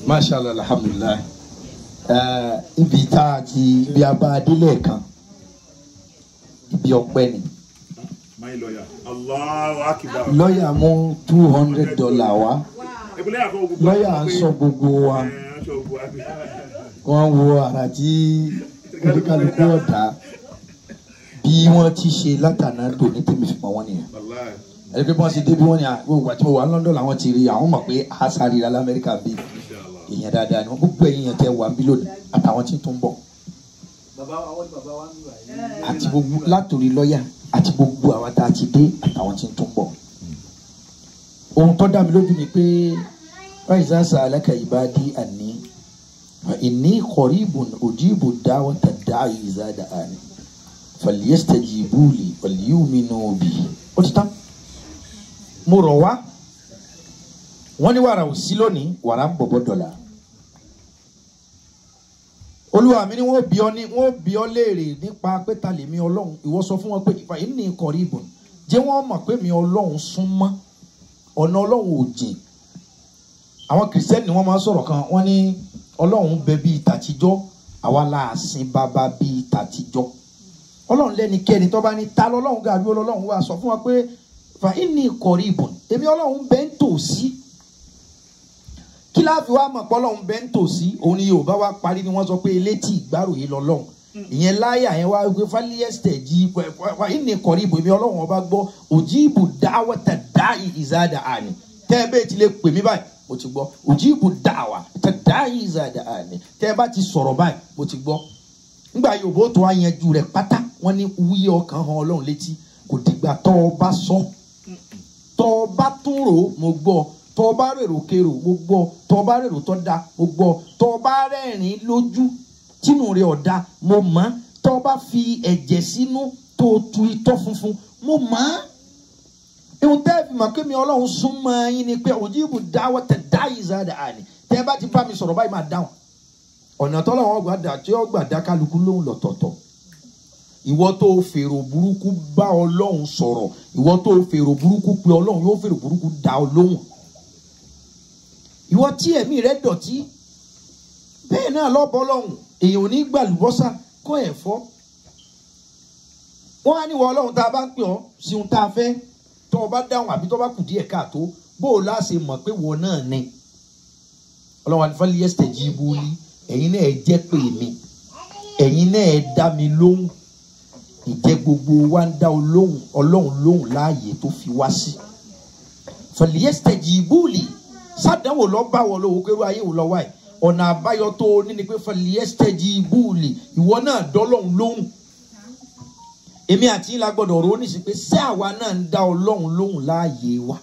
Mashallah, alhamdulillah. Ibi tá a ti ibi abá adílẹ̀ kan ibi ọpẹ́ ni. My lawyer. Allahu Akbar. Lọ́yà mú $200 wá. Lọ́yà ń sọ gbogbo wa. Wọ́n wo ara tí oníkálukú ọ̀dà bí wọ́n ti ṣe látàná tó ní tèmi fi mọ̀ wọ́n nìyẹn. Ẹni pé wọ́n ti dé bí wọ́n ní gbogbo àti mo wà London làwọn ti rí àwọn mọ̀ pé àṣàrí ìlà Amẹ́ríkà bí èèyàn dáadáa ni wọ́n gbogbo èèyàn tẹ wà bí lónìí àtàwọn tí tó ń bọ̀. Àti gbogbo látòrí lọ́yà àti gbogbo àwọn tá a ti dé àtàwọn tí tó ń bọ̀. Ohun tó dá mi lójú ni pé Faiza sa'alaka ibadi anni fa inni qaribun ujibu da'wata da'i iza da'ani falyastajibu li walyu'minu bi. Ó ti tán. Mo rọ̀ wá wọ́n ní wàrà ò sí lónìí wàrà ń bọ̀bọ̀ dọ̀là. Olúwa mi ni wọ́n bí ọ léèrè nípa pé ta lèmi Ọlọ́run. Ìwọ sọ fún wọn pé ìfà yìí ní qaribun jẹ́ wọ́n mọ̀ pé mi Ọlọ́run súnmọ́ ọ̀nà Ọlọ́run ò jìn. Àwọn kìrìsìtẹ́nì ni wọ́n máa ń sọ̀rọ̀ kan wọ́n ní Ọlọ́run bẹ bíi tàtijọ́ àwa la sìn bàbá bíi tàtijọ́. Ọlọ́run lẹ́nikẹ́ni tó bá ní ta lọ́lọ́run gàdú Ọlọ́run wá sọ fún wa pé fa inni qaribun èmi Ọlọ́run bẹ ń tòsí. Kí la fi wá mọ̀ pé Ọlọ́run bẹ ń tòsí òun ni Yorùbá wá parí ni wọ́n sọ pé elétí ìgbáròyé lọ́lọ́run. Ìyẹn láyà yẹn wá gbé fálíyẹ́sítẹ̀ jí fa inni qaribun èmi Ọlọ́run ọba gbọ́ ujibu da'wata da'i iza da'ani. Tẹ́ ẹ bẹ́ẹ̀ ti lè pè mí báyìí mo ti gbọ́ ujibu da'wata da'i iza da'ani. Tẹ́ ẹ bá ti sọ̀rọ̀ báyìí mo ti gbọ́. Nígbà Yorùbá tó wá yanjú rẹ̀ pátá wọ́n ní wúyé ọkàn hàn Ọlọ́run létí kò dìgbà tọ́ ọ bá sọ tọ́ ọ bá tún rò mo gbọ́ tọ́ ọ bá rèrò kérò mo gbọ́ tọ́ ọ bá rèrò tọ́ da mo gbọ́ tọ́ ọ bá rẹ́rìn lójú tínú rẹ̀ ọ̀dà mo mọ̀ tọ́ ọ bá fi ẹ̀jẹ̀ sínú tó tu itọ́ funfun mo mọ̀. Ihun tẹ́ fi mọ̀ pé mi Ọlọ́run súnmọ́ yín ni pé ujibu da'wata da'i iza da'ani. Tẹ́ ẹ bá ti bá mi sọ̀rọ̀ báyìí máa dáhùn. Ọ̀nà tọ́lọ́run gbà dá tí ó gbà dá kálukú lóhùn lọ́tọ̀ọ̀tọ̀. Ìwọ tó fèrò burúkú bá Ọlọ́run sọ̀rọ̀ ìwọ tó fèrò burúkú pé Ọlọ́run yóò fèrò burúkú dá ọ lóhùn. Ìwọ tí ẹ̀mí rẹ dọ̀tí bẹ́ẹ̀ náà lọ́bọ̀ Ọlọ́run èèyàn ò ní gbàlúbọ́sà kọ́ ẹ̀fọ́. Wọ́n á ní wọ Ọlọ́run tá a bá ń pè ọ́ sí ohun tá a fẹ́ tó o bá dáhùn àbí tó o bá kù díẹ̀ káàtó bó o láṣẹ mọ̀ pé wọ́n náà ní. Ọlọ́run àti falyastajibu li ẹ̀yin náà ẹ jẹ́ pé mi ẹ̀yin náà ẹ dá mi lóhùn. Ìjẹ́ gbogbo wa ń dá Ọlọ́run lóhùn láàyè tó fi wá sí. Falyastajibu li sádánwò lọ bá wọ lówó kérú ayé wò lọ wáyé ọ̀nà àbáyọ tó ní ni pé falyastajibu li ìwọ náà dọ́lọ́run lóhùn. Èmi àti yín la gbọ́dọ̀ rò ní sí pé ṣé àwa náà ń dá Ọlọ́run lóhùn láàyè wa.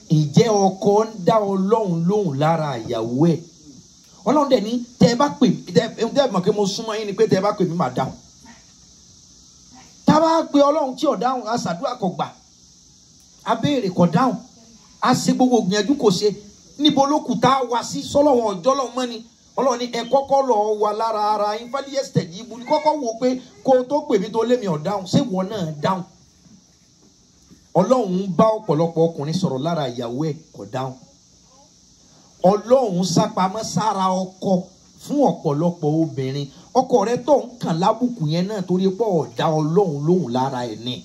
Ìjẹ́ ọkọ ń dá Ọlọ́run lóhùn lára ìyàwó ẹ̀. Ọlọ́run dẹ̀ ní tẹ́ ẹ bá pè mí tẹ́ ẹ mọ̀ pé mo súnmọ́ yín ni pé tẹ́ ẹ bá pè mí máa dáhùn. Tá a bá pe Ọlọ́run tí ò dáhùn a ṣàdúrà kò gbà a béèrè kò dáhùn a ṣe gbogbo gbìyànjú kò ṣe níbo ló kù tá a wá sí sọ́lọ́wọ́n ọjọ́ lọ́wọ́ mọ́ ni Ọlọ́run ní ẹ kọ́kọ́ lọ wà lára ara yín falyastajibu li kọ́kọ́ wò pé kó o tó pè mí tó lé mi ọ̀ dáhùn ṣé ìwọ náà dáhùn. Ọlọ́run ń bá ọ̀pọ̀lọpọ̀ ọkùnrin sọ̀rọ̀ lára ìyàwó ẹ̀ kò dáhùn. Ọlọ́run sápamọ́ sára ọkọ fún ọ̀pọ̀lọpọ̀ obìnrin ọkọ rẹ tó ń kàn lábùkù yẹn náà torí pé ọ̀dá Ọlọ́run lóhùn lára ẹ̀ ní.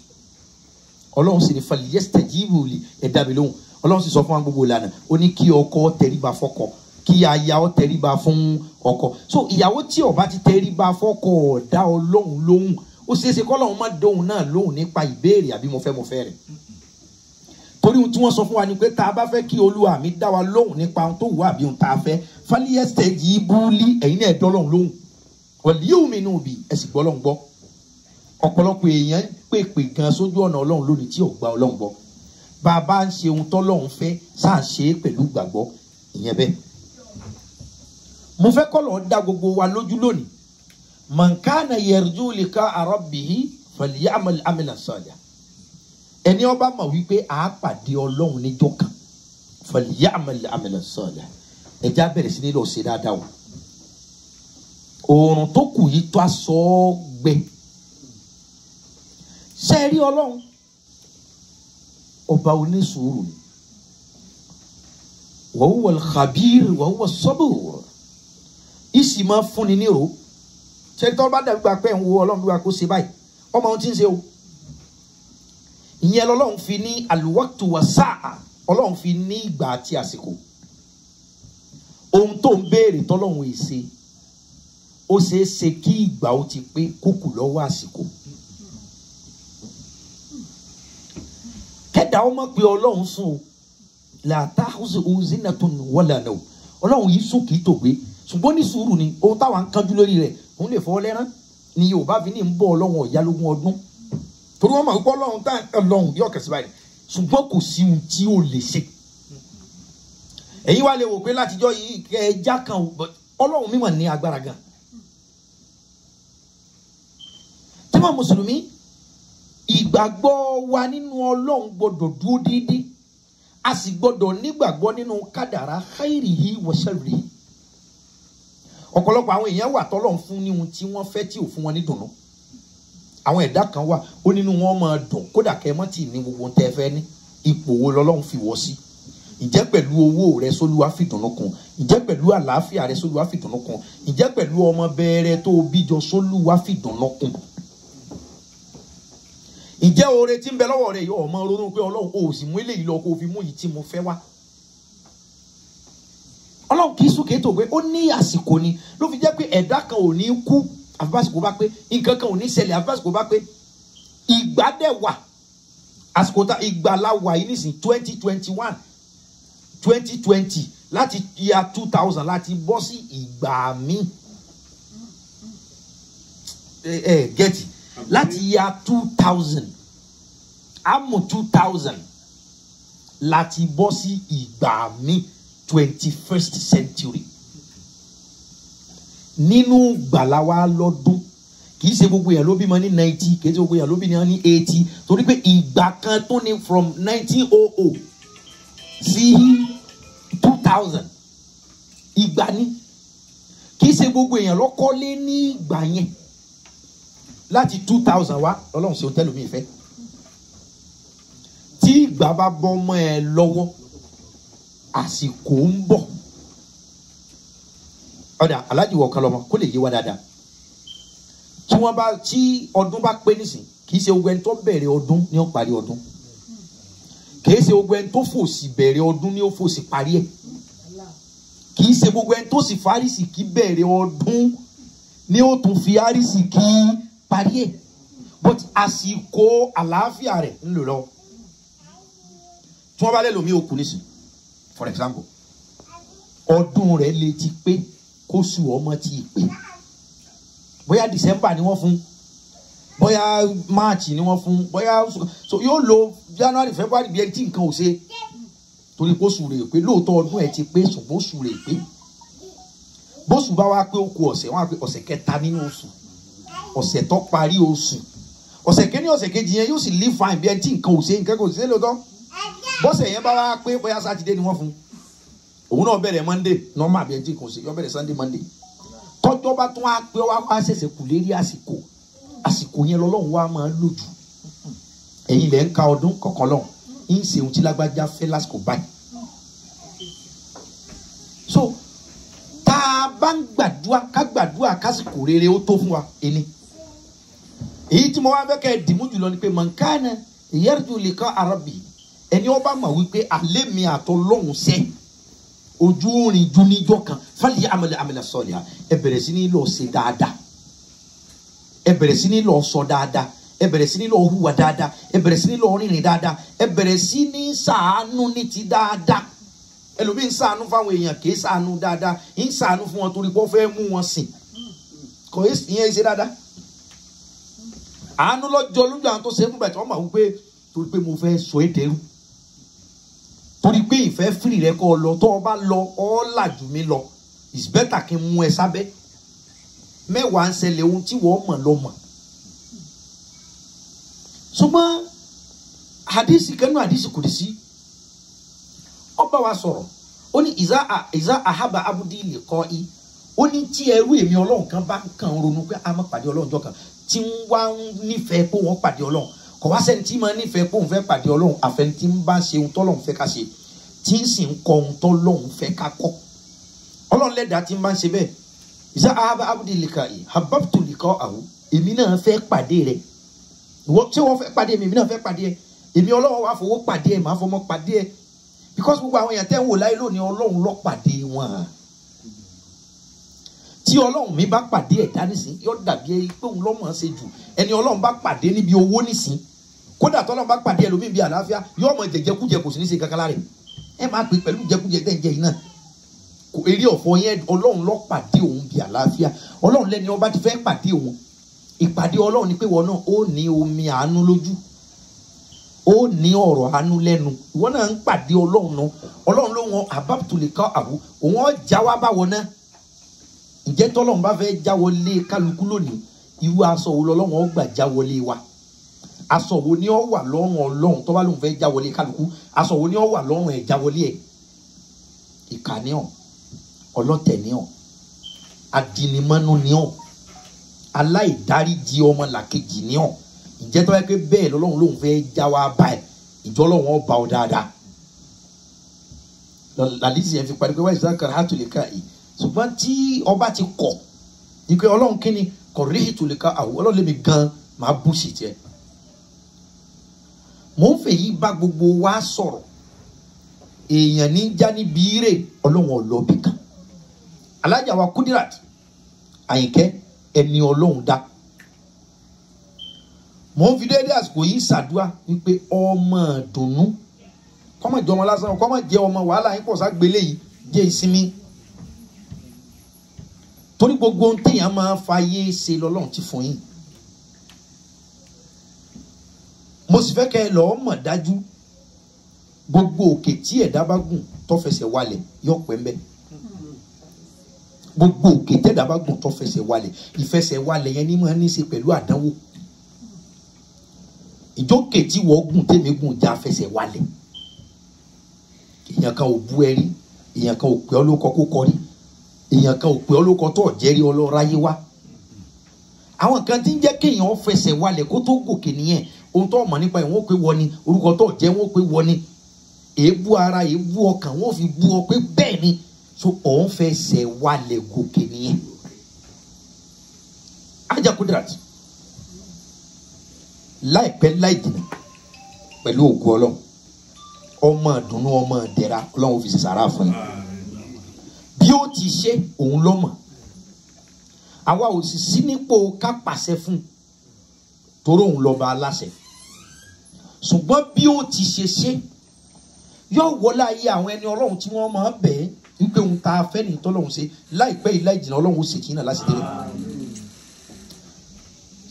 Ọlọ́run sì ní falyastajibu li ẹ dá mi lóhùn. Ọlọ́run sì sọ fún wa gbogbo ìlànà ó ní kí ọkọ tẹríba fọ́kọ kí aya ọ tẹríba fún ọkọ. So ìyàwó tí ó bá ti tẹríba fọ́kọ ọ̀dá Ọlọ́run lóhùn ó ṣeéṣe k'Ọlọ́run má dóhùn náà lóhùn nípa ìbéèrè àbí mo fẹ́ rẹ̀. Torí ohun tí wọ́n sọ fún wa ni pé tá a bá fẹ́ kí Olúwa mi dá wa lóhùn nípa ohun tó wù àbí ohun tá a fẹ́ falyastajibu li ẹ̀yin náà dọ́lọ́run lóhùn walyu'minu bi ẹ sì gbọ́ Ọlọ́run gbọ́. Ọ̀pọ̀lọpọ̀ èèyàn pèpè gan sójú ọ̀nà Ọlọ́run lónìí tí ò gba Ọlọ́run gbọ́. Bàbá ń ṣe ohun tọ́lọ́run fẹ́ sáà ṣe é pẹ̀lú gbàgbọ́ ìyẹn bẹ́ẹ̀. Mo fẹ́ kọ́ lọ́ọ́ dá gbogbo wa lójú lónìí. Man kana yarju liqa'a rabbihi falya'mal 'amalan salihan. Ẹni ó bá mọ̀ wípé a pàdé Ọlọ́run níjọ́ kan falya'mal 'amalan salihan. Ẹja bẹ̀rẹ̀ sí ní lọ ṣe dáadáa o. Oòrùn tó kù yìí tó aṣọ gbẹ. Ṣé rí Ọlọ́run ọba onísùúrù ni. wa huwa al-khabir wa huwa as-sabur. Isi máa fúnni ní ro. Ṣé tó bá dàbí pé ń wo Ọlọ́run bí wa kó ṣe báyìí. Ọmọ ohun tí ń ṣe o. Ìyẹn l'Ọlọ́run fi ní al-waqtu wa sa'a. Ọlọ́run fi ní ìgbà àti àsìkò. Ohun tó ń béèrè t'Ọlọ́run yìí ṣe. Ó ṣeé ṣe kí ìgbà ó ti pé kókù lọ́wọ́ àsìkò. Kẹ́dà ọmọ pé Ọlọ́run sùn o. La ta'khuzuhu zinatun wala nawm. Ọlọ́run yìí sùn kì í tògbé. Ṣùgbọ́n ní sùúrù ni ohun táwa ń kánjú lórí rẹ̀ òun lè fọwọ́ lẹ́rán ni Yorùbá fi ní ń bọ̀ Ọlọ́run ọ̀yá lógún ọdún. Torí wọ́n mọ̀ pé Ọlọ́run tá Ọlọ́run yóò kẹ̀sí báyìí. Ṣùgbọ́n kò sí ohun tí ó lè ṣe. Ẹ̀yin wá lè wò pé látijọ́ yìí ẹja kan Ọlọ́run mímọ̀ ní agbára gan. Tẹ́mọ̀ Mùsùlùmí ìgbàgbọ́ wa nínú Ọlọ́run gbọ́dọ̀ dúró déédéé. A sì gbọ́dọ̀ nígbàgbọ́ nínú kádàrá khairihi wa sharrihi. Ọ̀pọ̀lọpọ̀ àwọn èèyàn wà t'Ọlọ́run fún ní ohun tí wọ́n fẹ́ tí ò fún wọn ní dùnnú. Àwọn ẹ̀dá kan wà ó nínú wọn máa dùn kódà kẹ́ mọ́ tì ní gbogbo tẹ́ fẹ́ ní ipò wo l'Ọlọ́run fi wọ́ sí. Ǹjẹ́ pẹ̀lú owó rẹ s'Olúwa fi dùnnú kún? Ǹjẹ́ pẹ̀lú àlàáfíà rẹ s'Olúwa fi dùnnú kún? Ǹjẹ́ pẹ̀lú ọmọ bẹ̀rẹ̀ tó bíjọ s'Olúwa fi dùnnú kún? Ǹjẹ́ oore tí ń bẹ lọ́wọ́ rẹ yóò mọ ronú pé Ọlọ́run ò sì mú eléyìí lọ kó fi mú yìí tí mo fẹ́ wá? Ọlọ́run kì í sùn kéètò pé ó ní àsìkò ni ló fi jẹ́ pé ẹ̀dá kan ò ní kú àfipásìkò bá pé nǹkan kan ò ní ṣẹlẹ̀ àfipásìkò bá pé ìgbà dẹ̀ wà àsìkò tá ìgbà la wà yìí nísìn 2020 láti year 2000 láti bọ́ sí ìgbà míì gẹ́tì láti year 2000 àmọ́ 2000 láti bọ́ sí ìgbà míì 21st century. Nínú gbàláwa lọ́dún kì í ṣe gbogbo èèyàn ló bímọ ní 90 kì í ṣe gbogbo èèyàn ló bímọ ní 80 torí pé ìgbà kan tó ní from 1900 sí 2000 ìgbà ní kì í ṣe gbogbo èèyàn ló kọ́lé ní ìgbà yẹn láti 2000 wá Ọlọ́run ṣe òtẹ́lù mi ìfẹ́ tí ìgbà bá bọ́ mọ́ ẹ lọ́wọ́ àsìkò ń bọ̀ ọ̀dà aláàjì wọ̀ kan lọ́mọ kó lè yé wa dáadáa tí ọdún bá pé nísìn kì í ṣe gbogbo ẹni tó bẹ̀rẹ̀ ọdún ni ó parí ọdún kì í ṣe gbogbo ẹni tó fòsì bẹ̀rẹ̀ ọdún ni ó fòsì parí ẹ̀ kì í ṣe gbogbo ẹni tó sì fárísì kí bẹ̀rẹ̀ ọdún ni ó tún fi árísì kí parí ẹ̀ but àsìkò àlàáfíà rẹ̀ ń lò lọ tí wọ́n bá lè lòmí òkú nísìn for example ọdún rẹ̀ lè ti pé kóṣù ọmọ ti pé bóyá December ni wọ́n fún bóyá March ni wọ́n fún bóyá so yóò lo January February bí ẹni tí nǹkan ò ṣe torí kóṣù rẹ̀ pé lóòótọ́ ọdún ẹ̀ ti pé ṣùgbọ́n oṣù rẹ̀ pé bóṣù bá wá pé ó kù ọ̀sẹ̀ wọ́n á pé ọ̀sẹ̀ kẹta nínú oṣù ọ̀sẹ̀ tó parí oṣù ọ̀sẹ̀ kẹ́ni ọ̀sẹ̀ kejì yẹn yóò sì live fine bí ẹni tí nǹkan ò ṣe nǹkan kò ṣe lóòótọ́ bọ́sẹ̀ yẹn bá wá pé bóyá Saturday ni wọ́n fún òun náà bẹ̀rẹ̀ Monday normal bí ẹni tí nǹkan ò ṣe yọ bẹ̀rẹ̀ Sunday Monday tọ́jọ́ bá tún wá pé wá ṣẹ̀ṣẹ̀ kù lérí àsìkò yẹn lọ́lọ́run wá máa ń lò jù ẹ̀yin lẹ́ ń ka ọdún kọ̀ọ̀kan lọ́hùn ń ṣe ohun tí lágbájá fẹ́ lásìkò báyìí so tá a bá ń gbàdúrà kásìkò rere ó tó fún wa ẹni èyí tí mo wá fẹ́ kẹ́ ẹ dìmú jùlọ ni pé mọ̀nkánà yarju liqa rabbi ẹni ọba mọ̀ wípé alẹ́ mi àtọ́ lọ́hùn sẹ́ ojú orin ju níjọ́ kan fali amala saliha ẹ bẹ̀rẹ̀ sí ní lọ ṣe dáadáa ẹ bẹ̀rẹ̀ sí ní lọ sọ dáadáa ẹ bẹ̀rẹ̀ sí ní lọ hùwà dáadáa ẹ bẹ̀rẹ̀ sí ní lọ rìnrìn dáadáa ẹ bẹ̀rẹ̀ sí ní ṣàánú ní ti dáadáa ẹlòmíì ń ṣàánú fáwọn èèyàn kì í ṣàánú dáadáa ń ṣàánú fún wọn torí pé wọ́n fẹ́ mú wọn sìn kò ìyẹn ṣe dáadáa àánú lọ́jọ́ lójú àwọn tó ṣe é fún bàtí wọ́n mọ̀ wípé torí pé mo fẹ́ sọ é dẹrú torí pé ìfẹ́ fìrì rẹ kọ́ lọ tó o bá lọ ọ́ là jù mí lọ it's better kí n mú ẹ sábẹ́ mẹ́wàá ń ṣẹlẹ̀ ohun tí wọ́n mọ̀ lọ mọ̀ ṣùgbọ́n hadisi kẹ́nu hadisi kùdìsí ọba wa sọ̀rọ̀ ó ní ìzá àhábà abúdí lè kọ́ i ó ní tí ẹrú èmi ọlọ́run kan bá kàn ronú pé a máa pàdé ọlọ́run jọ kan tí ń wá nífẹ̀ẹ́ pé wọ́n pàdé ọlọ́run kò wá sẹ́ni tí máa nífẹ̀ẹ́ pé òun fẹ́ pàdé ọlọ́run àfẹni tí ń bá ṣe ohun tọ́lọ́run fẹ́ ká ṣe tí ń sì ń kọ ohun tó lóun fẹ́ ká kọ́ ọlọ́run lẹ́dàá tí ń bá ń ṣe bẹ́ẹ̀ ìṣe abdulika yìí hababtulika àwọ̀ èmi náà fẹ́ pàdé rẹ̀ ìwọ tí wọ́n fẹ́ pàdé mi èmi náà fẹ́ pàdé ẹ̀ èmi ọlọ́run wà fowó pàdé ẹ̀ máa fọmọ pàdé ẹ̀ because gbogbo àwọn èèyàn tẹ́ ń wò láyé lónìí ọlọ́run ló pàdé wọn tí ọlọ́run mi bá pàdé ẹ̀dá nísìn yóò dàbí pé òun lọ́mọ ṣe jù ẹni ọlọ́run bá pàdé níbi owó nísìn kódà tọ́lọ́run bá pàdé ẹlòmíì bíi àlàáfíà yóò mọ jẹjẹkújẹ kò sí ní ṣe kankan lára ẹ máa pè pẹ̀lú jẹkújẹ tẹ́ ń jẹ yìí náà eré ọ̀fọ̀ yẹn ọlọ́run ló pàdé òun bíi àlàáfíà ọlọ́run lẹ́ni ọba ti fẹ́ pàdé òun ìpàdé ọlọ́run ni pé wọn náà ó ní omi àánú lójú ó ní ọ̀rọ̀ àánú lẹ́nu ìwọ náà ń pàdé ọlọ́run náà ọlọ́run ló wọn àbábtulika àwọ òun ọjà wá báwọ náà ǹjẹ́ tọ́lọ́run bá fẹ́ jáwọlé kálukú lónìí irú aṣọ wo lọ́lọ́run ó gbà jáwọlé wa aṣọ wo ni ó wà lọ́rùn ọlọ́run tó bá lóun fẹ́ jáwọlé kálukú aṣọ wo ni ó wà lọ́rùn ẹ̀ jáwọlé ẹ̀ ìkànnìyàn ọlọ́tẹ̀níyàn adìnímọ́nú níyàn aláìdáríjì ọmọ làkejì níyàn ǹjẹ́ tó bá yẹ pé bẹ́ẹ̀ lọ́lọ́run lóun fẹ́ já wa báyìí ìjọ ọlọ́run ó bá ọ dáadáa làlísì yẹn fi parí pé wáyé zákàrà hàtùlẹ̀ká yìí ṣùgbọ́n tí ọba ti kọ̀ ìpè ọlọ́run kí ni kọ̀rí ìtòlẹ́ká àwọ̀ ọlọ́run lèmi gan máa bú sí tiẹ̀ mò ń fẹ́ yí bá gbogbo wa sọ̀rọ̀ èèyàn ní já níbi ire ọlọ́run ọlọ́bì kan alájà wa Kudirat Àyìnkẹ́ ẹni ọlọ́run dá mò ń fi déédéé àsìkò yìí ṣàdúrà wípé ọmọ dùnnú kọ́mọ jẹ́ ọmọ lásán kọ́mọ jẹ́ ọmọ wàhálà yín pọ̀ ságbélé yìí jẹ́ ìsinmi torí gbogbo ohun téèyàn máa ń fàyè ṣe lọ́lọ́run ti fún yín mo sì fẹ́ kẹ́ ẹ lọ́ọ́ mọ̀ dájú gbogbo òkè tí ẹ̀dá bá gùn tó fẹsẹ̀ walẹ̀ yóò pẹ́ mbẹ́ gbogbo òkè tẹ́dá bá gùn tó fẹsẹ̀ walẹ̀ ìfẹsẹ̀ walẹ̀ yẹn ní máa ní í ṣe pẹ̀lú àdánwò ìjókè tí wọ́n gùn tèmi gùn já fẹsẹ̀ walẹ̀ èèyàn kan ò bú ẹ rí èèyàn kan ò pè ọ́ lóko kó kọ rí èèyàn kan ò pè ọ́ lóko tó jẹ́rí ọlọ́ráyé wá àwọn kan tí ń jẹ́ kéèyàn fẹsẹ̀ walẹ̀ kó tó gòkè nìyẹn ohun tó mọ̀ nípa ẹ̀ wọ́n pé wọ́n ni orúkọ tó jẹ́ wọ́n pé wọ́n ni èébú ara èébú ọkàn wọ́n fi bú ọ pé bẹ́ẹ̀ ni so òun fẹsẹ̀ walẹ̀ gòkè nìyẹn Ajá Kudirat láìpẹ́ láì jìnnà pẹ̀lú ògùn ọlọ́run ọmọ ìdùnnú ọmọ ìdẹ̀ra ọlọ́run fi ṣe sàrà fún yín bí ó ti ṣe òun lọ́mọ àwa ò sì sí nípò ká pàṣẹ fún torí òun lọ́ba aláṣẹ ṣùgbọ́n bí ó ti ṣe yóò wọlé ayé àwọn ẹni ọlọ́run tí wọ́n máa bẹ̀ẹ́ wípé òun ta afẹ́ ní tọ́lọ́run ṣe láìpẹ́ yìí láì jìnnà ọlọ́run ó ṣe kí n náà láti délé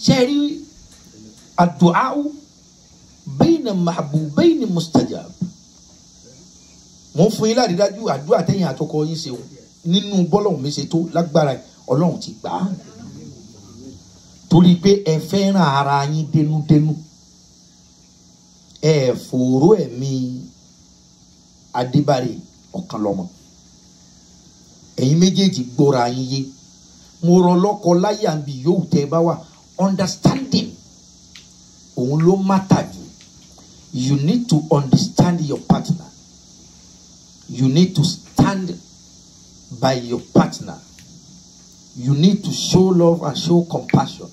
ṣe rí àdùáwù bayna mahbubayni mustajab mo ń fún yín láti dájú àdúrà tẹ́yìn àtọkọ yín ṣe nínú bọ́lọ́hùn mi ṣe tó lágbára ọlọ́run ti gbà á torí pé ẹ fẹ́ràn ara yín dénúdénú ẹ fòró ẹ̀mí Adébárè ọ̀kan lọ́mọ ẹ̀yin méjèèjì gbọ́ra yín yé mo rọ lọ́kọ láyà ń bi yóò tẹ́ ẹ bá wà understanding òun ló matter jù you need to understand your partner you need to stand by your partner you need to show love and show compassion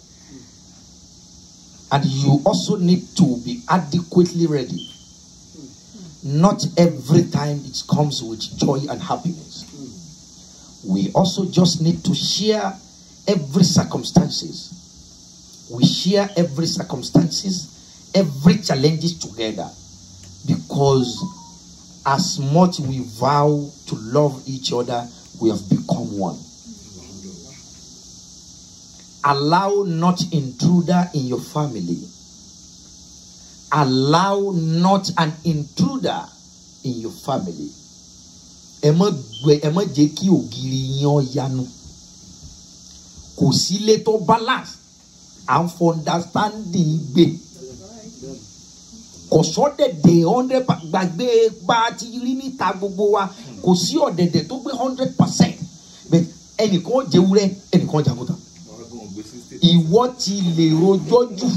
and you also need to be adequately ready. Not every time it comes with joy and happiness. We also just need to share every circumstances. We share every circumstances, every challenges together. Because as much we vow to love each other, we have become one. Allow not intruder in your family. Allow not an intruder in your family. Ẹ má jẹ́ kí ògiri yan yanu. Kò sí ilé tó balance and for understanding gbé. Kò sọ́dẹ̀dẹ̀ 100% gbàgbé bá ti rí níta gbogbo wa. Kò sí ọ̀dẹ̀dẹ̀ tó gbé 100%. Bẹ́ẹ̀ ẹnìkan jẹ́wúrẹ́ ẹnìkan jàgùtà. Ìwọ ti lè rojọ́ jù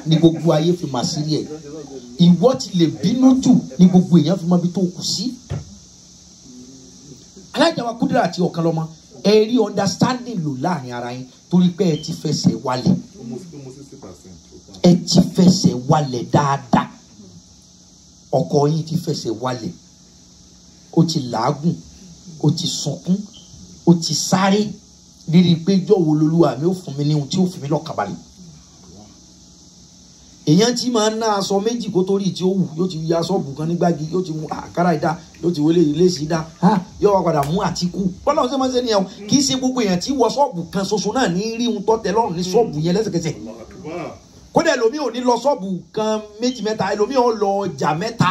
ní gbogbo ayé fi mà sí ẹ̀. Ìwọ ti lè bínú jù ní gbogbo èèyàn fi mọ ibi tó kù sí. alájà wa Kúdírà àti ọ̀kan lọ́mọ ẹ rí understanding lò láàrin ara yín torí pé ẹ ti fẹsẹ̀ wálẹ̀ ẹ ti fẹsẹ̀ wálẹ̀ dáadáa ọkọ yín ti fẹsẹ̀ wálẹ̀ ó ti làágùn ó ti sunkún ó ti sáré rírí pé jọ̀wọ́ lolúwa mi ò fún mi ní ohun tí ó fi mí lọ́kàn balẹ̀ èèyàn tí máa ń ná aṣọ méjì kó tó rí tí ó wù yóò ti ya ṣọ́ọ̀bù kan nígbàgì yóò ti mú àkàrà ìdá yóò ti wọlé ilé sí dá yóò wá padà mú àtìkù bọ́lá ọ̀sẹ̀ máa ń ṣe nìyẹn kì í ṣe gbogbo èèyàn tí wọ ṣọ́ọ̀bù kan ṣoṣo náà ní rí ohun tó tẹ́ lọ́rùn ní ṣọ́ọ̀bù yẹn lẹ́sẹ̀kẹsẹ̀ kódà ẹlòmíì ò ní lọ ṣọ́ọ̀bù kan méjì mẹ́ta ẹlòmíì ò lọ ọjà mẹ́ta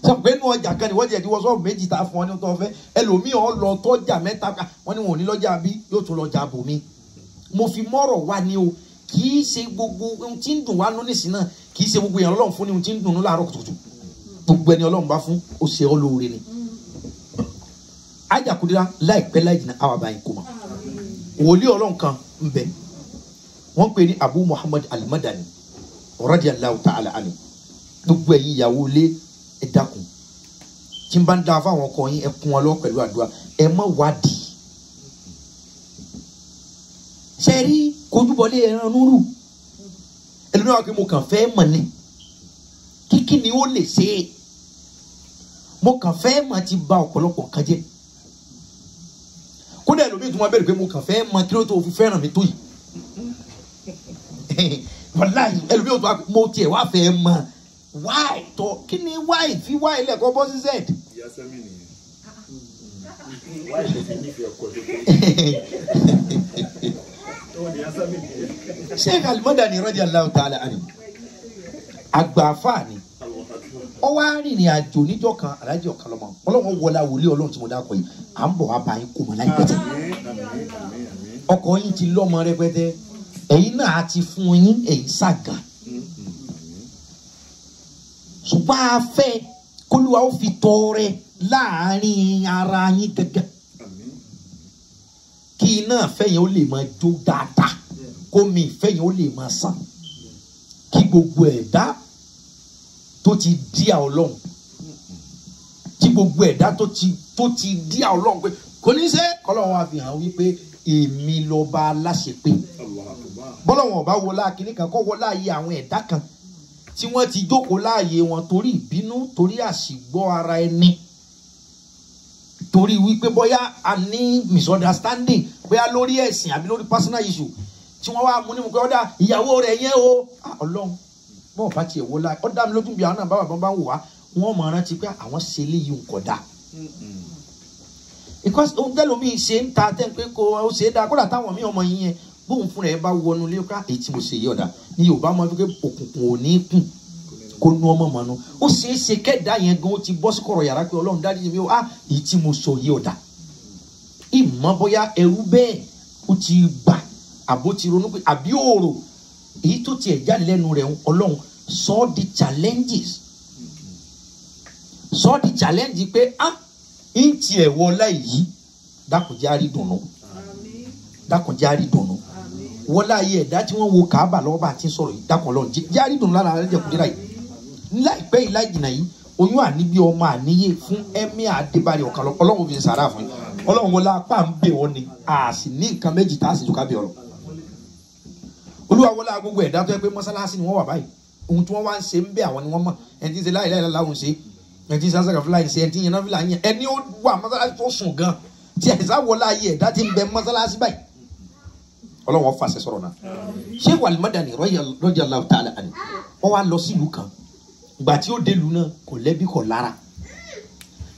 sọ̀pẹ́ inú ọjà kan ni wọ́n jẹ́ ìdíwọ́ ṣọ́ọ̀bù méjì tá a fún ọ ní tó fẹ́ ẹlòmíì ò lọ tọ́jà mẹ́ta wọ́n ní wọn ò ní lọ́jà bí yóò tún lọ́jà bòmí mo fi mọ́rọ̀ wá ní o kì í ṣe gbogbo ohun tí ń dùn wá lónìí sí náà kì í ṣe gbogbo èèyàn Ọlọ́run fún ní ohun tí ń dùn ní láàárọ̀ kùtùkùtù gbogbo ẹni Ọlọ́run bá fún ó ṣe ọ́ lóore ni. Ajá Kúdírà láìpẹ́ láì jìnnà àwọn àbáyé kò mọ̀ wòlíì Ọlọ́run kan ń bẹ wọ́n pè ní Abu Muhammad al-Madani radiyallahu ta'ala anhu gbogbo ẹ̀yin ìyàwó ilé ẹ dákun tí n bá ń da fáwọn ọkọ yín ẹ kún wọn lọ pẹ̀lú àdúrà ẹ má wádìí sẹ́rí kojúbọlé ẹran núrù ẹlòmíràn kí mo kàn fẹ́ mọ̀ ni kíkí ni ó lè ṣe é mo kàn fẹ́ mọ̀ ti ba ọ̀pọ̀lọpọ̀ kan jẹ́ kódà ẹlòmíràn tó máa bẹ̀rẹ̀ pé mo kàn fẹ́ mọ̀ kí ló tó fi fẹ́ràn mi tó yìí wàláhì ẹlòmíràn tó mo tiẹ̀ wá fẹ́ mọ̀ wáì tó kí ni wáì fi wáì lẹ́kọ̀ọ́ bọ́ sí z. Sheikh Al-Madani radiyallahu ta'ala anhu àgbàfà ni ó wá rìnrìn àjò níjọ́ kan alájọ kan lọ́mọ Ọlọ́run wọlá wòlíì Ọlọ́run tí mo dákọ̀ yìí à ń bọ̀ wá bá yín kó mọ̀ láì pẹ́tẹ́ ọkọ yín ti lọ́mọ rẹpẹtẹ ẹ̀yin náà á ti fún yín ẹ̀yin ságàn ṣùgbọ́n a fẹ́ kólúwa ó fi tọrẹ láàrin ara yín gẹ́gẹ́ kí iná fẹ́yìn ó lè máa jó dáadáa kó mi fẹ́yìn ó lè máa sàn kí gbogbo ẹ̀dá tó ti dí à Ọlọ́run tí gbogbo ẹ̀dá tó ti dí à Ọlọ́run pé kò ní ṣe kọ́lọ́run wá fi hàn wípé èmi lọ́ba aláṣepé bọ́lọ́wọ́n ọba wọlá kínní kan kọ́ wọlá ayé àwọn ẹ̀dá kan tí wọ́n ti jókòó láàyè wọn torí ìbínú torí àṣìgbọ́ ara ẹni torí wípé bóyá a ní misunderstanding bóyá lórí ẹ̀sìn àbí lórí personal issue tí wọ́n wá mú ní mùkọ́ ọ̀dà ìyàwó rẹ̀ yẹn o Ọlọ́run bọ́ọ̀ bá tiẹ̀ wọlá ọ̀dà mi lójú bí àwọn náà bá wà bá ń wò wá wọ́n mọ̀ rántí pé àwọn ṣe léyìí nǹkan dá because ohun tẹ́lómi ṣe ń ta tẹ́ pé kò ó ṣe é dáa kódà táwọn mí ọmọ yín yẹn bóun fúnra ẹ bá wọnú ilé ká èyí tí mo ṣe yí ọ̀dà ní Yorùbá máa fi pé òkùnkùn ò ní kùn kó nu ọmọ mọ́nu ó ṣe é ṣe kẹ́ẹ̀dá yẹn gan ó ti bọ́ sí kọ̀rọ̀ yàrá pé Ọlọ́run dájú mi ó èyí tí mo sọ yí ọ̀dà ìmọ̀ bóyá ẹrú bẹ́ẹ̀ ó ti gbà àbó ti ronú pé àbí òòrò èyí tó tiẹ̀ jáde lẹ́nu rẹ̀ Ọlọ́run sọ the challenges sọ the challenge pé ń tiẹ̀ wọlá yìí dákùnjárí dùnú dákùnjárí dùnú wọlá ayé ẹ̀dá tí wọ́n wo Káàbà lọ́wọ́ bá ti ń sọ̀rọ̀ yìí dákùn Ọlọ́run járí dùnú lára rẹ̀ jẹ́ Kúdírà yìí láìpẹ́ yìí láì jìnnà yìí oyún àníbí ọmọ àníyé fún Emir Adébárí ọ̀kan lọ Ọlọ́run fi ń sàrà fún yín Ọlọ́run wọlá apá ń bẹ̀ ọ́ ni a sì ní nǹkan méjì tá a sì jù ká bẹ̀ ọ́ lọ. Olúwa wọlá gbogbo ẹ̀dá tó yẹ pé mọ́sálásí ni wọ́n wà báyìí ohun tí wọ́n wá ń ṣe ń bẹ àwọn ni wọ́n mọ̀ ẹni tí ń ṣe láìláìlá láwùn ṣe ẹni tí ń sásàkà fúláì ṣe ẹni tí ń yẹn fúláì yẹn ẹni ó wà mọ́sálásí tó sùn gan tí ẹ̀sà wọlá ayé ẹ̀dá ti ń bẹ mọ́sálásí báyìí Ọlọ́run fàṣẹ sọ̀rọ̀ náà Sheikh Al-Madani radiyallahu ta'ala anhu wọ́n wá lọ sílùú kan ìgbà tí ó délu náà kò lẹ́bí kò lára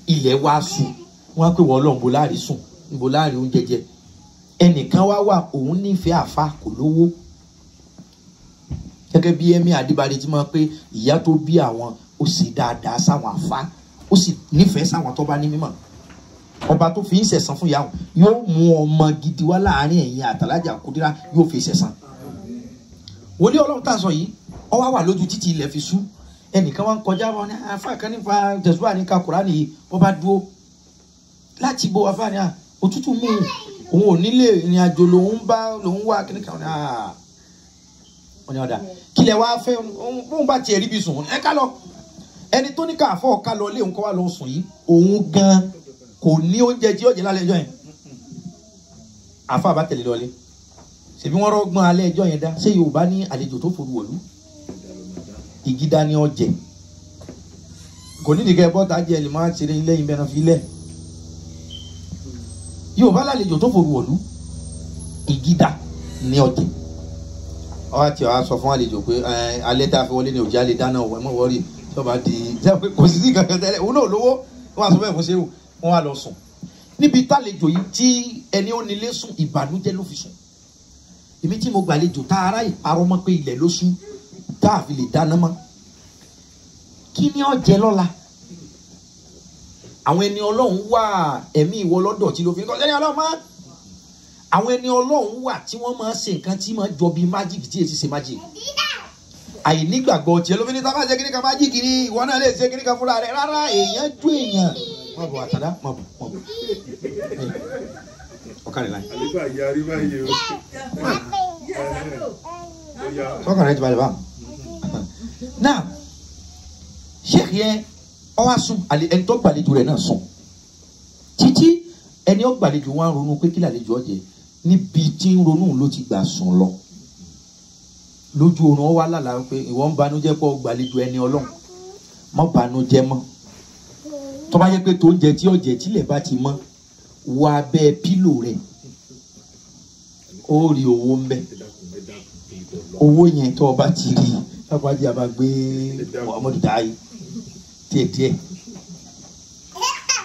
ilẹ̀ wá sùn wọ́n á pè wọ́n Ọlọ́run bó láàrin sùn bó láàrin oúnjẹ jẹ ẹnìkan wá wà òun nífẹ̀ẹ́ àfa kò lówó gẹ́gẹ́ bí Emir Adébárí ti máa pé ìyá tó bí àwọn ó sì dáadáa sáwọn àfa ó sì nífẹ̀ẹ́ sáwọn tó bá ní mímọ̀ ọba tó fi ń sẹ̀sán fún ìyá wọn yóò mú ọmọ gidi wá láàrin ẹ̀yìn àtàlájà Kúdírà yóò fi sẹ̀sán wòlíì Ọlọ́run tá à ń sọ yìí ó wá wà lójú títí ilẹ̀ fi sú ẹnìkan wá ń kọjá wọn ní afa kan nípa tẹ̀síwá ní ka Kùránì yìí wọ́n bá dúró láti bo afa ní òtútù mú òun ò nílé ìrìn àjò lòun wá kíní kan wọ́n ní ọ̀dà kílẹ̀ wá fẹ́ òun bá tiẹ̀ rí bí sùn ẹ ká lọ ẹni tó ní ká àfọ̀ ká lọ lé òun kọ́ wá lọ sùn yìí òun gan kò ní oúnjẹ tí ó jẹ lálẹ́ ẹjọ́ yẹn àfa bá tẹ̀lé lọ́lé ṣèbí wọ́n rọ́gbọ́n alẹ́ ẹjọ́ yẹn dá ṣé Yorùbá ní àlejò tó forú wọ̀lú ìgídá ni ọjẹ kò ní ìdíkẹ́ bọ́ta jẹ́ lè máa ṣeré ilé ìbẹ̀nà filẹ̀ Yorùbá lálejò tó forú wọ̀lú ìgídá ni ọjẹ ọwọ́ tí wàá sọ fún àlejò pé alẹ́ tá a fi wọlé ní òjá lè dáná ọ̀wẹ́ mọ́ wọ́rí tí wọ́n bá di kò sí sí kankan tẹ́lẹ̀ òun náà lówó wọ́n á sọ bẹ́ẹ̀ fún ṣéwù wọ́n á lọ sùn níbi tálejò yìí tí ẹni ó nílé sùn ìbànújẹ́ ló fi sùn èmi tí mo gbàlejò tá ara ìparọ́ mọ́ pé ilẹ̀ ló sùn tá a fi lè dáná mọ́ kí ni ó jẹ lọ́la àwọn ẹni Ọlọ́run wà ẹ̀mí ìwọ lọ́dọ̀ tí ló fi ń kọ́ sẹ́ni Ọlọ́run mọ́ àwọn ẹni Ọlọ́run wà tí wọ́n máa ṣe nǹkan tí máa jọ bí májíìkì tí èsì ṣe májíìkì àìnígbàgbọ́ tiẹ̀ ló fi ní sábà ṣe kíní kan májíìkì ni ìwọ náà lè ṣe kíní kan fúnra rẹ̀ rárá èèyàn ju èèyàn má bọ̀ àtàdá má bọ̀ ọ̀kàrẹ̀ láì. àlefa yarí báyìí o. sọ́kàrẹ̀ ti balẹ̀ bá náà sheikh yẹn ọwọ́ sùn ẹni tó gbàlejò rẹ̀ náà sùn títí ẹni ó gbàlejò wọn ronú pé kí làlejò ọ̀jẹ̀ níbi tí ń ronú ló ti gbà sùn lọ lójú oorun ọ wá lálàá pé ìwọ ń banújẹ́ pọ̀ gbàlejò ẹni Ọlọ́run mọ́ banújẹ́ mọ́ tó bá yẹ pé tó ń jẹ tí ọ̀jẹ̀ tílẹ̀ bá ti mọ́ wọ abẹ́ pílò rẹ̀ ó rí owó ń bẹ owó yẹn tó o bá ti rí lápájí àbá gbé Muhammadu dáì díẹ̀díẹ̀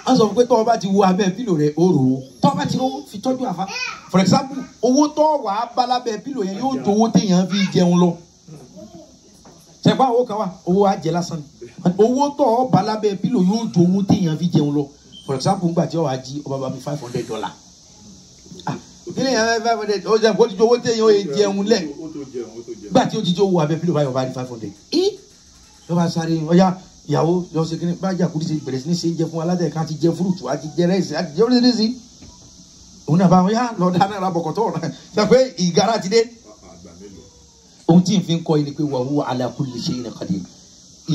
wọ́n sọ pé tó o bá ti wọ abẹ́ pílò rẹ̀ ó rò ó tó o bá ti rówó fi tọ́jú àfa for example owó tó wà á bá lábẹ́ pílò yẹn yóò tó owó téèyàn fi jẹun lọ ṣẹ̀gbọ́n owó kan wà owó á jẹ lásán owó tó o bá lábẹ́ pílò yóò tó owó téèyàn fi jẹun lọ for example ngbà tí o wá jí ọba bá mi $500 kíni yẹn $500 ó jẹ kó ti jó owó téèyàn ó jẹun lẹ gbà tí o ti jó owó abẹ́ pílò báyọ̀ bá di $500 ló bá sáré ọ̀yá ìyàwó lọ sí kíni bájà kúrú sí bẹ̀rẹ̀ sí ní ṣe jẹ fún aládẹ kan ti jẹ fúrùtù àti jẹ rẹ́ẹ̀sì àti jẹ oríṣiríṣi òun náà bá wọn yá lọ dáná ra bọ̀kọ̀tọ̀ ọ̀rọ̀ ṣe pé ìgárá ti dé ohun tí n fi ń kọ́ yìí ni pé wa huwa ala kulli shay'in qadir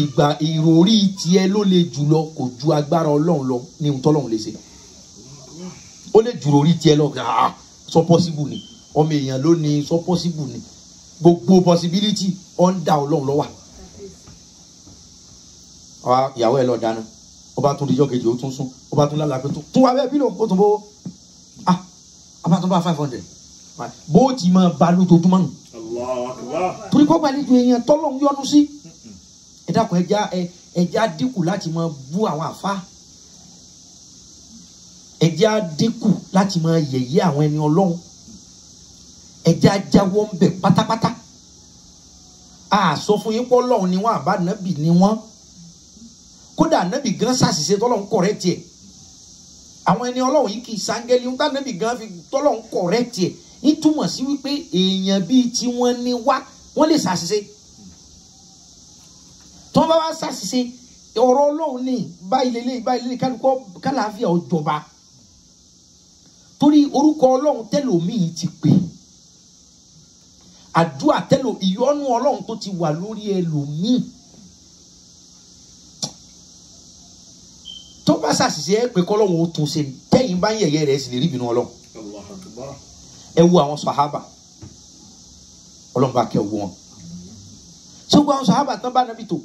ìgbà ìròrí tiẹ̀ ló lè jùlọ kò ju agbára Ọlọ́run lọ ní ohun tọ́lọ́run lè ṣe ó lè jù ròrí tiẹ̀ lọ sọ possible ni ọmọ èèyàn ló ní sọ possible ni gbogbo possibility under Ọlọ́run ló wà ìyàwó ẹ lọ dáná ọba tún dijọ́ kejì ó tún sún ọba tún lálàá pé tún wá bẹ́ẹ̀ bí lò ó tún bó ọba tún bá $500 bó ti máa ba lójoojúmọ́ nù torí kọ́ gbàlejò èèyàn tọ́lọ́run yọ́nú sí ẹ dákun ẹja dínkù láti máa bú àwọn àfa ẹja dínkù láti máa yẹ̀yẹ́ àwọn ẹni Ọlọ́run ẹja jáwọ́ ń bẹ̀ pátápátá a sọ fún yín pé Ọlọ́run ni wọ́n àbá nábì ni wọ́n kódà nábì gan ṣàṣìṣe tọ́lọ́run correct ẹ̀ àwọn ẹni Ọlọ́run yìí kì í sáńgẹ́lì ń tá nábì gan fi tọ́lọ́run correct ẹ̀ ń túmọ̀ sí wípé èèyàn bíi tí wọ́n ní wá wọ́n lè ṣàṣìṣe tó bá wá ṣàṣìṣe ọ̀rọ̀ Ọlọ́run ní báyìí lélẹ̀ kálukọ́ kálàáfíà ọjọba torí orúkọ Ọlọ́run tẹ́lòmíì ti pè àdúrà ìyọ́nú Ọlọ́run tó ti wà lórí ẹlòmíì tó bá ṣàṣìṣe ẹ pé kọ́lọ́run ó tún ṣe tẹ́yìn bá ń yẹ̀yẹ́ rẹ̀ sì lè rí ìbínú Ọlọ́run ẹ wo àwọn sàhábà Ọlọ́run bá kẹ́ wọn ṣé gbogbo àwọn sàhábà tán bá nàbì tó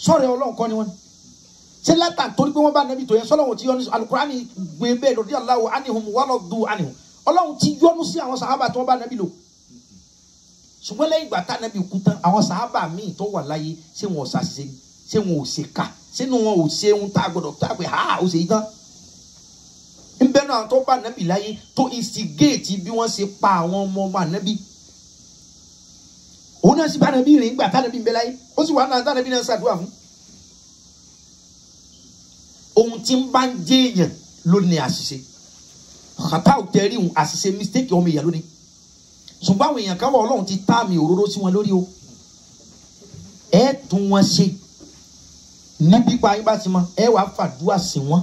sọ̀rọ̀ Ọlọ́run kọ́ ni wọ́n ṣé látà torí pé wọ́n bá nàbì tó yẹn sọ́lọ́run ti yọ́nú Al-Qur'ani gbé bẹ́ẹ̀ lọ́dí Allahu anhum wa radu anhu Ọlọ́run ti yọ́nú sí àwọn sàhábà tó wọ́n bá nàbì lò ṣùgbọ́n lẹ́yìn ìgbà tá nàbì kú tán àwọn sàhábà míì tó wà láyé ṣé wọn ò ṣàṣìṣe ṣé wọn ò ṣe ká sínú wọn ò ṣe ohun tá a gbọdọ̀ tá a pè ha ó ṣe yí tán nbẹ náà tó bá nàbì láyé tó instigate bí wọ́n ṣe pa àwọn ọmọ ànábì òun náà sì bá nàbì rìn gbà tá nàbì ń bẹ láyé ó sì wà náà tá nàbì náà ṣàdúrà fún ohun tí ń bá ń jẹ èèyàn ló ní àṣìṣe kàtà òtẹ́rì òun àṣìṣe mistake ọmọ èèyàn lónìí ṣùgbọ́n àwọn èèyàn káwọ́ Ọlọ́run ti tá àmì òróró sí wọn lórí o ẹ tún wọn ṣe ní pípa yín bá ti mọ ẹ wàá fàdúrà sí wọn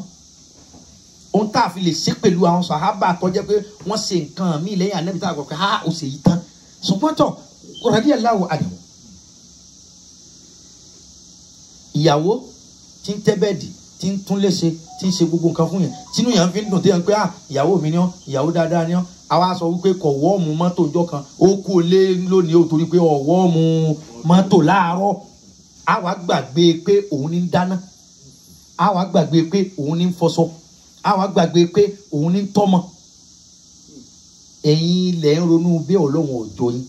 ohun tá a fi lè ṣe pẹ̀lú àwọn sàhábà tó jẹ́ pé wọ́n ṣe nǹkan míì lẹ́yìn ànábì tá a gbọ́ pé ha ó ṣe yí tán ṣùgbọ́n tó radiyallahu anhu ìyàwó tí ń tẹ́ bẹ́ẹ̀dì tí ń tún léṣe tí ń ṣe gbogbo nǹkan fún yẹn tínú yẹn fi ń dùn téèyàn pé ìyàwó mi ni ọ́ ìyàwó dáadáa ni ọ́ àwa sọ wípé kọ̀ wọ́ọ̀mù mọ́tò ọjọ́ kan ó kú lé lónìí ó torí pé ọ̀wọ́ọ̀mù mọ́tò láàárọ̀ àwa gbàgbé pé òun ní dáná àwa gbàgbé pé òun ní fọṣọ àwa gbàgbé pé òun ní tọ́mọ ẹ̀yin lẹ̀ ń ronú bí Ọlọ́run ọjọ́ yín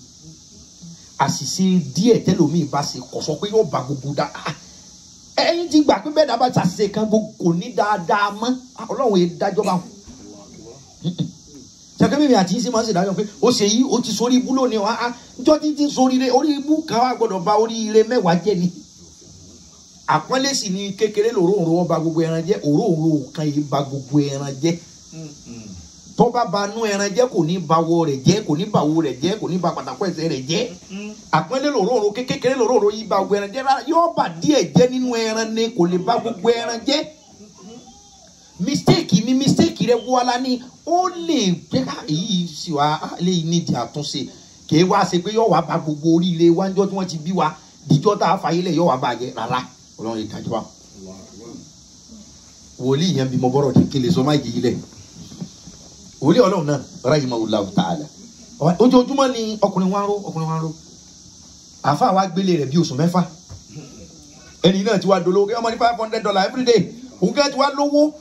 àṣìṣe díẹ̀ tẹ́lómi bá ṣe kọ̀ sọ pé yóò bá gbogbo dá ẹ̀yin ti gbà pé bẹ́ẹ̀ dábàá ṣàṣìṣe kan gbogbo kò ní dáadáa mọ́ Ọlọ́run yẹn dájọ́ bá wọn ṣàkẹ́ mímí àti ìsìn máa ń ṣèdájọ́ pé ó ṣe yí ó ti sórí ibú lónìí njọ́ tí ti sórí ire orí ibú kan wá gbọ́dọ̀ ba orí ire mẹ́wàá jẹ́ ni àpọ́nlé sì ni kékeré lòróòrò ọba gbogbo ẹran jẹ́ òróòrò kan yìí ba gbogbo ẹran jẹ́ tó bá ba nú ẹran jẹ́ kò ní ba wọ rẹ̀ jẹ́ kò ní ba wo rẹ̀ jẹ́ kò ní ba pàtàkó ẹsẹ̀ rẹ̀ jẹ́ àpọ́nlé lòróòrò kékeré lòróòrò yìí ba gbogbo ẹran jẹ́ rárá yóò bà díẹ̀ jẹ́ nínú ẹran ni kò lè ba gbogbo ẹran jẹ́ mistake mi mistake rẹ wọ ala ni ó lè pé èyí sì wá lè nídìí àtúnṣe kì í wá ṣe pé yóò wá ba gbogbo oríire wájọ́ tí wọ́n ti bí wa dìjọ́ tá a fàyè lẹ̀ yóò wá bàjẹ́ rárá Ọlọ́run yìí dájú wa wòlíì yẹn bí mo bọ́rọ̀ ní kele sọ máa yìí lẹ̀ wòlíì Ọlọ́run náà rahimahullahu ta'ala ojoojúmọ́ ni ọkùnrin wa ń ro àfa wa gbélé rẹ̀ bí oṣù mẹ́fà ẹni náà ti wá dolówó kí ọmọ ní $500 everyday òun kẹ́ ti wá lówó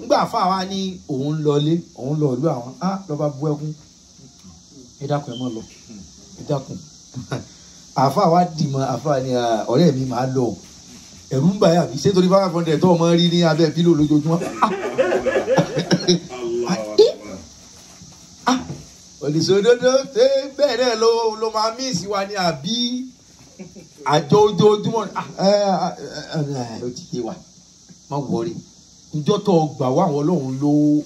nígbà àfa wa ní òun lọlé òun lọ ìlú àwọn lọ́ba bú ẹkún ẹ dákun ẹ mọ́ lọ ẹ dákun àfa wa dìmọ̀ àfa ni ọ̀rẹ́ mi máa lọ ẹ̀rù ń bà yà mí ṣé torí $500 tó ọmọ rí ní abẹ́ pílò lójoojúmọ́ olùsòdodo ṣé bẹ́ẹ̀ náà ló máa mí sí wa ní àbí àjọ ojoojúmọ́ ó ti yé wa má wọrí njọ́ tó gbà wá àwọn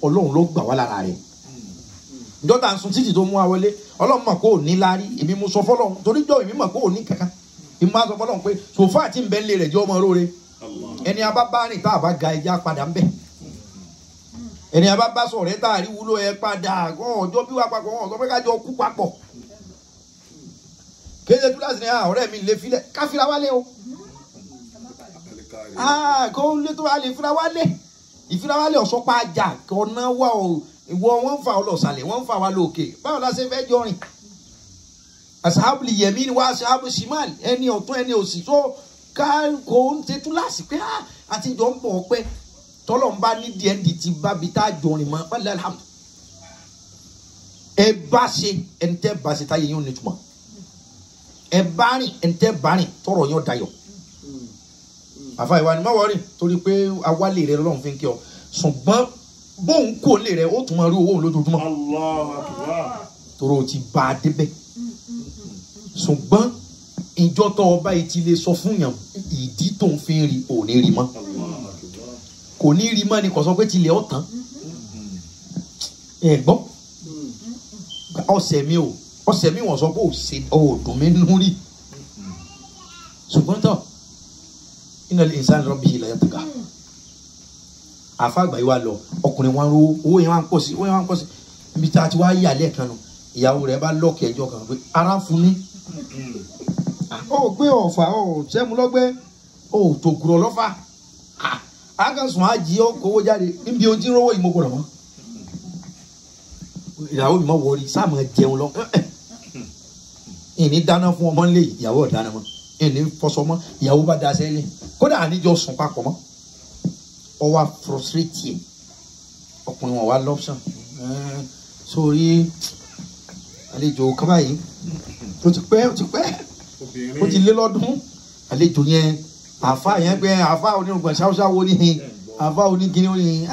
Ọlọ́run ló gbà wá lára rẹ̀ njọ́ tá à ń sun títì tó mú wa wọlé Ọlọ́run mọ̀ kó o ní láárí èmi mo sọ fọlọ́run torí jọ́ èmi mọ̀ kó o ní kankan èmi máa sọ fọlọ́run pé sòfà àti nbẹ́lẹ̀ rẹ̀ jẹ́ ọmọ róore ẹni abábárìn tá a bá ga ẹja padà ń bẹ̀ ẹni abábá sọ̀rẹ́ tá a rí wúlò ẹ padà ọjọ́ bí wà papọ̀ wọn sọ pé kájọ kú papọ̀ kéde túláàsì ni ọ̀rẹ́ mi lè filẹ̀ káfíra wálé o kó lè tó wà lè fira wálé ìfirawálé ọ̀sọ́pá ajá ọ̀nà wa ìwọ wọn ń fa ọ lọ́sàlẹ̀ wọn ń fa wa lókè báwo la ṣe fẹ́ jọ rìn asahabuli yẹmi ni wa asahabu shimal ẹni ọ̀tún ẹni òsì tó ká kó ń ṣe túláàsì pé àti ìjọ ń bọ̀ pé tọ́lọ̀ ń bá ní dnd ti bá bi tá a jọ rìn mọ́ wàlẹ́ alhamdu ẹ bá ṣe ẹni tẹ́ bá ṣe táyé yóò nítumọ̀ ẹ bá rìn ẹni tẹ́ bá rìn tọrọ yóò dayọ̀ àfa ìwà ni má wọrí torí pé awálé rẹ lọ́run fi ń kí ọ ṣùgbọ́n bóun kò lè rẹ ó tún máa rí owó lójoojúmọ́ torí o ti bá a débẹ̀ ṣùgbọ́n ìjọ tó ọba yìí ti lè sọ fún yàn ìdí tó ń fi rí ò ní rí mọ́ kò ní rí mọ́ ni kò sọ pé tilẹ̀ ọ̀ tán ẹ gbọ́ ọ̀sẹ̀ mi wọ́n sọ pé òdùn mi nú rí ṣùgbọ́n tó iná lè sáré rọ́bì yìí lẹ́yìn tìka àfàgbà yìí wá lọ ọkùnrin wọn ro owó yẹn wá ń pọ̀ sí ibi tá a ti wá yà lẹ́ẹ̀kan nù ìyàwó rẹ̀ bá lọ́ọ̀kì ẹjọ́ kan pé ara fún mi ó gbé ọ̀fà ó sẹ́mu lọ́gbẹ́ ó tó kúrọ̀ lọ́fà àgàsùn àjì ó kówó jáde níbi ojú rówó yìí mo gbọ́dọ̀ mọ́ ìyàwó mi mọ̀ wọrí sáàmù jẹun lọ ìní dáná fún ọmọ nílé ìyàwó ọ̀dáná mọ́ ẹni fọṣọ mọ ìyàwó bá da sẹ́lẹ̀ kódà àníjọ sùn papọ̀ mọ́ ọ wá frustrate ọkùnrin wọn wá lọ́pṣọ̀n sórí àlejò kaba yìí ó ti pẹ́ ó ti lé lọ́dún àlejò yẹn àfa yẹn pé àfa onírùngbọ̀n ṣáwóṣáwó ní àfa oníkíní ó ní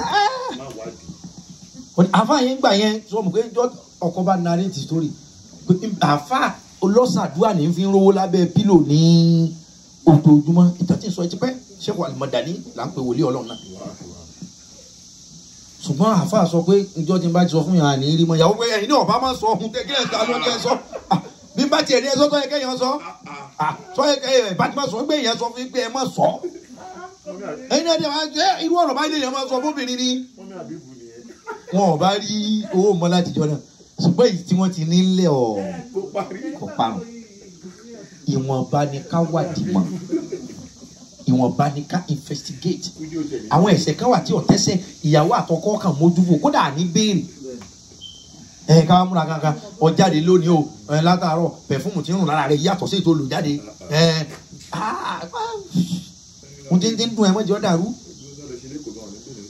àfa yẹn gbà yẹn sọ mọ̀ pé ọkọ bá narrate story àfa olọ́sàdúrà ní fi ń rówó lábẹ́ pílò ní ojoojúmọ́ ìtọ́jú sọ ẹ ti pẹ́ ṣẹ́kù àlùmọ̀dání là ń pe wòlíì Ọlọ́run náà ṣùgbọ́n àáfàá sọ pé ìjọ tí n bá ti sọ fún yàrá ní rí mọ́ ìyàwó pé ẹ̀yin náà ọba máa sọ ọ̀hún tẹ́kẹ́ ẹ̀ta ló ní ẹ sọ bí bá tiẹ̀ ní ẹ sọ tó yẹ kẹ́yìn sọ sọ yẹ kẹ́yìn bá ti máa sọ pé èèyàn sọ fún pé ẹ má sọ ẹ̀yin náà dẹ̀ máa jẹ́ irú ọ̀rọ̀ báyìí lèèyàn máa sọ fóbìnrin ni wọn ò bá rí owó mọ́ látijọ́ náà ṣùgbọ́n èyí tí wọ́n ti nílẹ̀ kò parun ìwọ̀nba ni ká wádìí mọ́ ìwọ̀nba ni ká investigate àwọn ẹ̀ṣẹ̀ kan wà tí ọ̀tẹ́sẹ̀ ìyàwó àtọkọ kan mójú wò kódà ní béèrè ká múra kankan ọjáde lónìí o látàárọ̀ pẹ̀fúmù tí ń rùn lára rẹ̀ yàtọ̀ sí ètò olùjáde mo ti ń dún ẹ mọ́jọ́ dàrú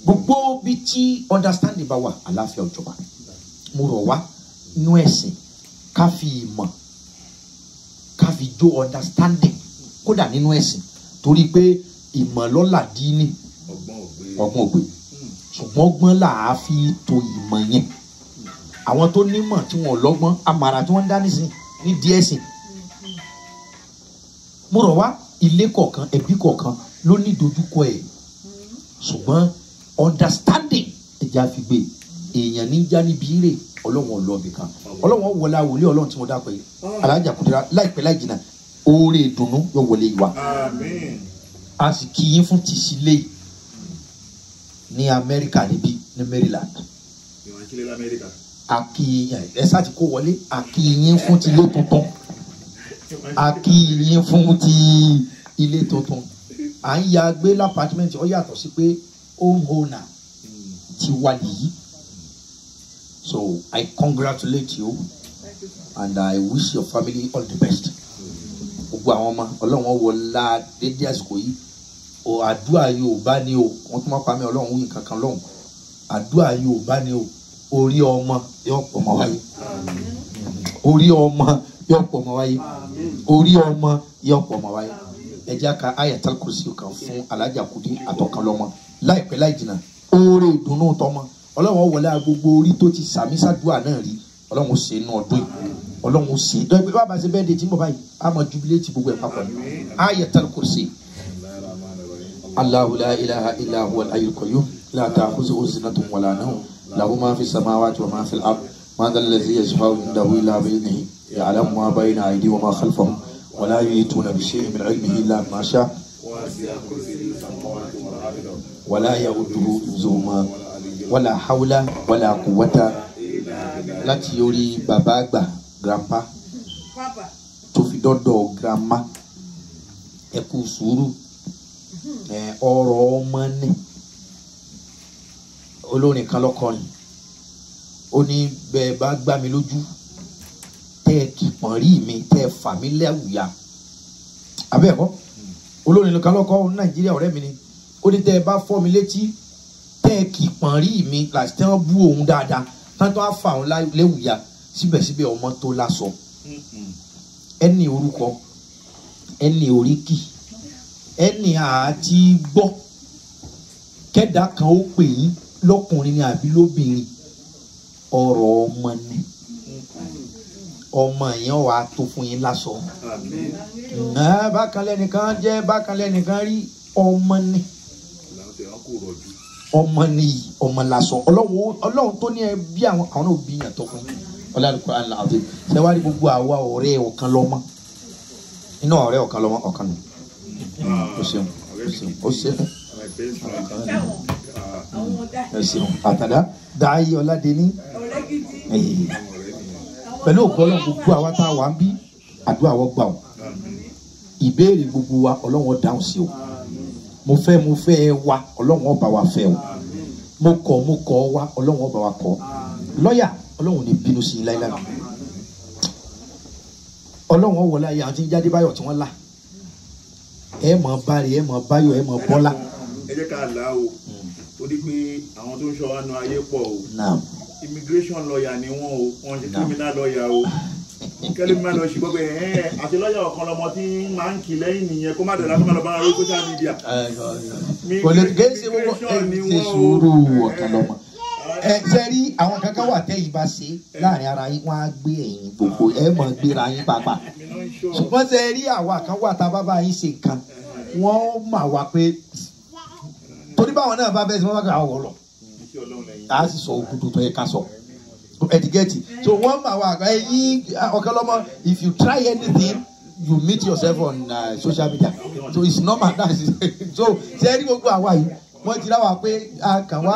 gbogbo bí tí understanding bá wà àlàáfíà òjọba mo rọ̀ wá nú ẹ̀sìn ká fi ìmọ̀ ká fi jó understanding kódà nínú ẹ̀sìn torí pé ìmọ̀ lọ́lá dín ní ọgbọ́n ògbé ṣùgbọ́n ọgbọ́n là á fi to ìmọ̀ yẹn àwọn tó nímọ̀ tí wọ́n lọ́gbọ́n àmàrà tí wọ́n ń dá nísìn ní díẹ̀ sìn mo rọ̀ wá ilé kọ̀ọ̀kan ẹbí kọ̀ọ̀kan ló ní dojúkọ ẹ̀ ṣùgbọ́n understanding ẹja fi gbé èèyàn ní já níbi rè ọlọ́wọ́n ọlọ́ọ̀bì kan ọlọ́wọ́n wọlé àwòlé ọlọ́run tí mo dápẹ́ alájà Kúdírát láìpẹ́ láì jìnnà oore ìdùnnú yóò wọlé ìwà a sì kí yín fún tìsílẹ̀ yìí ní Amẹ́ríkà níbí ní Maryland a kí ẹ sá ti kó wọlé a kí yín fún ti ilé tuntun a kí yín fún ti ilé tuntun à ń ya gbé lápàtìmẹ́ǹtì ó yàtọ̀ sí pé home owner ti wà nìyí so I congratulate you and I wish your family all the best gbogbo àwọn ọmọ ọlọ́run wọlá dédé àsìkò yìí o àdúrà Yorùbá ni o wọ́n tún máa pa mí ọlọ́run wí kankan lọ́hùn àdúrà Yorùbá ni o orí ọmọ yóò pọ̀ mọ́ wáyé orí ọmọ yóò pọ̀ mọ́ wáyé orí ọmọ yóò pọ̀ mọ́ wáyé ẹ jẹ́ ká Ayatul Kursi kan fún Alájà Kúdí àtọ̀kanlọ́mọ láìpẹ́ láì jìnnà oore ìdùnnú tọmọ ọlọ́run wọlé gbogbo orí tó ti sàmí sàdúrà náà rí ọlọ́run ṣe inú ọdún yìí ọlọ́run ṣe dọ́gbẹ́ bá bá ṣe bẹ́ẹ̀ de tí mo báyìí a máa jubilé ti gbogbo ẹ̀ papọ̀ ní Ayatul Kursi. Allahu la ilaha illa huwa al-hayyul qayyum la ta'khudhuhu sinatun wa la nawm lahu ma fi samawati wa ma fi al-ard ma dhal ladhi yashfa'u indahu illa bi idhnihi ya'lamu ma bayna aydihim wa ma khalfahum wa la yuhituna bi shay'in min 'ilmihi illa bima sha'a wa la ya'uduhu hifdhuhuma wa la hawla wa la quwwata láti orí bàbá àgbà grandpa tó fi dọ́dọ̀ grandma ẹ kú sùúrù ọ̀rọ̀ ọmọ ní olórin kan lọ́kọrin ó ní bẹ́ẹ̀ bá gbá mi lójú tẹ́ ẹ kìpọ̀n rí mi tẹ́ ẹ fà mí lẹ́wùyà abẹ́ẹ̀kọ́ olórin kan lọ́kọ́ Nàìjíríà ọ̀rẹ́ mi ni ó ní tẹ́ ẹ bá fọ́ mi létí tẹ́ ẹ kìpọ̀n rí mi láti tẹ́ wọ́n bú òun dáadáa tátọ́ á fà òun lẹ́wùyà síbẹ̀síbẹ̀ ọmọ tó lásọ ẹni orúkọ ẹni oríkì ẹni àti gbọ́ kẹ́dà kan ó pè yín lọ́kùnrin ni àbí lóbìnrin ọ̀rọ̀ ọmọ ni ọmọ yẹn wà á tó fún yín lásọ bákan lẹ́nìkan jẹ́ bákan lẹ́nìkan rí ọmọ ni ọmọ nìyí ọmọ lásọ ọlọ́run tó ní ẹ bí àwọn náà bí yàn tó fún ọlọ́run aláàbò ṣẹwárí gbogbo àwa ọ̀rẹ́ ọ̀kan lọ́mọ iná ọ̀rẹ́ ọ̀kan lọ́mọ ọ̀kan nù ó ṣeun ó ṣeun ẹ ṣeun àtàdá dáyé ọ̀làdẹ́ni pẹ̀lú òkú ọlọ́run gbogbo àwa tá a wà ń bí àdúrà wọ́n gbà ọ́ ìbéèrè gbogbo wa ọlọ́run dáhùn sí o mo fẹ́ ẹ wá ọlọ́run ọba wa fẹ́ o mo kọ̀ wá ọlọ́run ọba wa kọ̀ lọ́yà ọlọ́run ní bínú sí i láíláí ọlọ́run ọwọ́ láyé àwọn tí ń jáde báyọ̀ tí wọ́n là ẹ mọ̀ báyọ̀ ẹ mọ̀ báyọ̀ ẹ mọ̀ bọ́lá. ẹ jẹ́ ká là o ó di pé àwọn tó ń ṣọ́ wa nu ayé pọ̀ o immigration lawyer ni wọ́n o wọ́n ṣe criminal lawyer o kẹ́lẹ́ mi máa lọ ṣùgbọ́n pé àti lọ́yà ọ̀kan lọmọ tí máa ń kì lẹ́yìn nìyẹn kó má dọ̀la kó má lọ bá ara rí social media. kò lè gé ṣe gbogbo ẹ ṣe sùúrù ọ̀kan lọmọ ṣe rí àwọn kankan wà tẹ́yìn bá ṣe láàrin ara yín wọ́n á gbé ẹ̀yìn gbogbo ẹ̀ mọ̀ gbéra yín pàápàá ṣùgbọ́n ṣe rí àwa kan wà tá a bá bá yín ṣe nǹkan wọ́n mà wá pé torí báwọn náà bá bẹ́ẹ̀ sí wọ́n bá gbà wọ́ lọ a sì sọ òkútu tó yẹ ká sọ ẹ̀dígẹ́tì so wọ́n mà wá ẹ̀yìn ọ̀kan lọ́mọ if you try anything you meet yourself on social media so it's normal that is so ṣe rí gbogbo àwa yìí wọ́n ti láwa pé a kàn wá.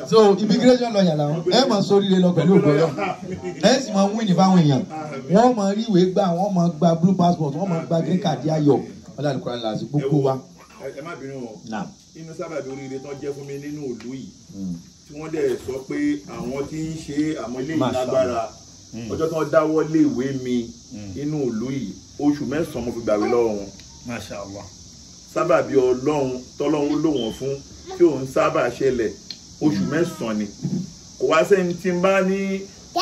so immigration lawyer làwọn ẹ mọ̀ sóríire lọ pẹ̀lú ògbọ́yọ̀ ẹ sì mọ̀ wíìnì fáwọn èèyàn wọ́n mọ̀ rí ìwé gbà wọ́n mọ̀ gba blue passport wọ́n mọ̀ gba green card ayọ̀ ọlá Al-Qur'an láti gbogbo wa. ẹ má bínú o inú sábàbí oríire tó jẹ́ fún mi nínú ìlú yìí tí wọ́n dẹ̀ sọ pé àwọn tí ń ṣe àwọn ilé ìlágbára ọjọ́ tí wọ́n dáwọ́ léèwé mi nínú ìlú yìí oṣù 9 mo fi gbàwé lọ́wọ́ wọn. Masha Allah. sábàbí ọlọ́run tọ́lọ́run lò wọ́n fún tí òun sábà ṣẹlẹ̀ oṣù 9 ni kò wá sẹ́ni tí ń bá ní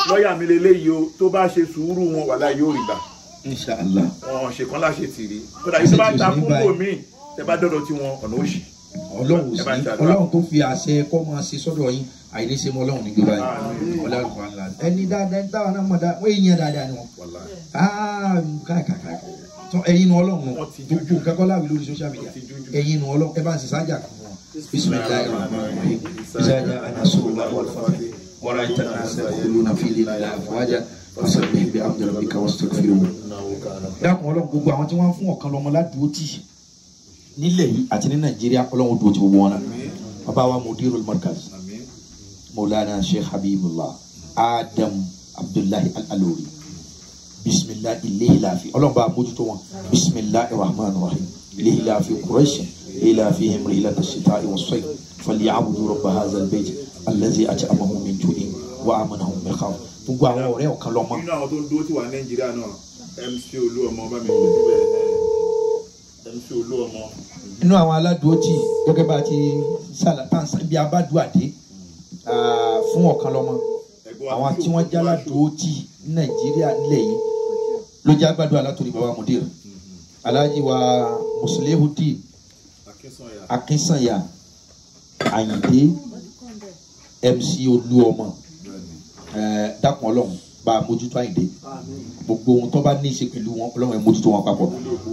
lọ́ọ̀yà mi lélẹ́yìí o tó bá ṣe sùúrù wọn wàlá yóò rí gbà. Inshallah. wọn ṣèkan láṣẹ tìrí kódà yìí tó bá ta fúnpọ̀ míì tẹ bá dọ́dọ̀ tí wọn ọ̀nà òṣì. ọlọ́run tó fi àṣẹ kọ́ máa ṣe sọ́dọ̀ yín àìní ṣe mọ ọlọ́run nígbà báyìí ọlọ́run ńlá ẹni dáadáa táwọn náà mọ̀ dá wọ́n èèyàn dáadáa ni wọ́n. káàkiri ẹ̀yin nu ọlọ́run gbogbo kakọ́ láwìí lórí social media ẹ̀yin nu ọlọ́run ẹ bá ń ṣe sájà kan fún wọn. bisimilayi rahman rahim bisaja anasuru wal-fatih waraita nasa kuluna fi dinillahi afwaja fasabbih bihamdi rabbika wastaghfirhu. dákun ọlọ́run gbogbo àwọn tí wọ́n fún ọ̀kan lọ́mọ ládùúgbò tì nílẹ̀ yìí àti ní nàìjíríà ọlọ́run dùn ti gbogbo wọn náà bàbá wa mudirul markaz maulana sheikh habibullah adam abdullahi al-alori bisimilah ilahilafi ọlọ́run bá mójútó wọn bisimilah rahman rahim ilahilafi quraish ilahilafi himri ilata shita iwasai falyabudu rabba hazal bayt allazi at'amahum min ju'in wa amanahum min khawf gbogbo àwọn ọ̀rẹ́ ọ̀kan lọ́mọ. nínú àwọn tó ń dúró tí wà nàìjíríà náà MC Olúọmọ bá mi lójú bẹ́ẹ̀ MC Olúọmọ. inú àwọn aládùúgbò tí gẹ́gẹ́ bá ti sàlàtàn bí abádùádé fún ọ̀kan lọ́mọ àwọn tí wọ́n já aládùúgbò tí nàìjíríà nílẹ̀ yìí ló já gbàdúrà látòrí baba mudir alhaji wa muslehudeen akinsanya ayinde MC Olúọmọ dákun ọlọ́run bá mójútó àyìndé gbogbo ohun tó bá ní í ṣe pẹ̀lú wọn ọlọ́run ẹ̀ mójútó wọn papọ̀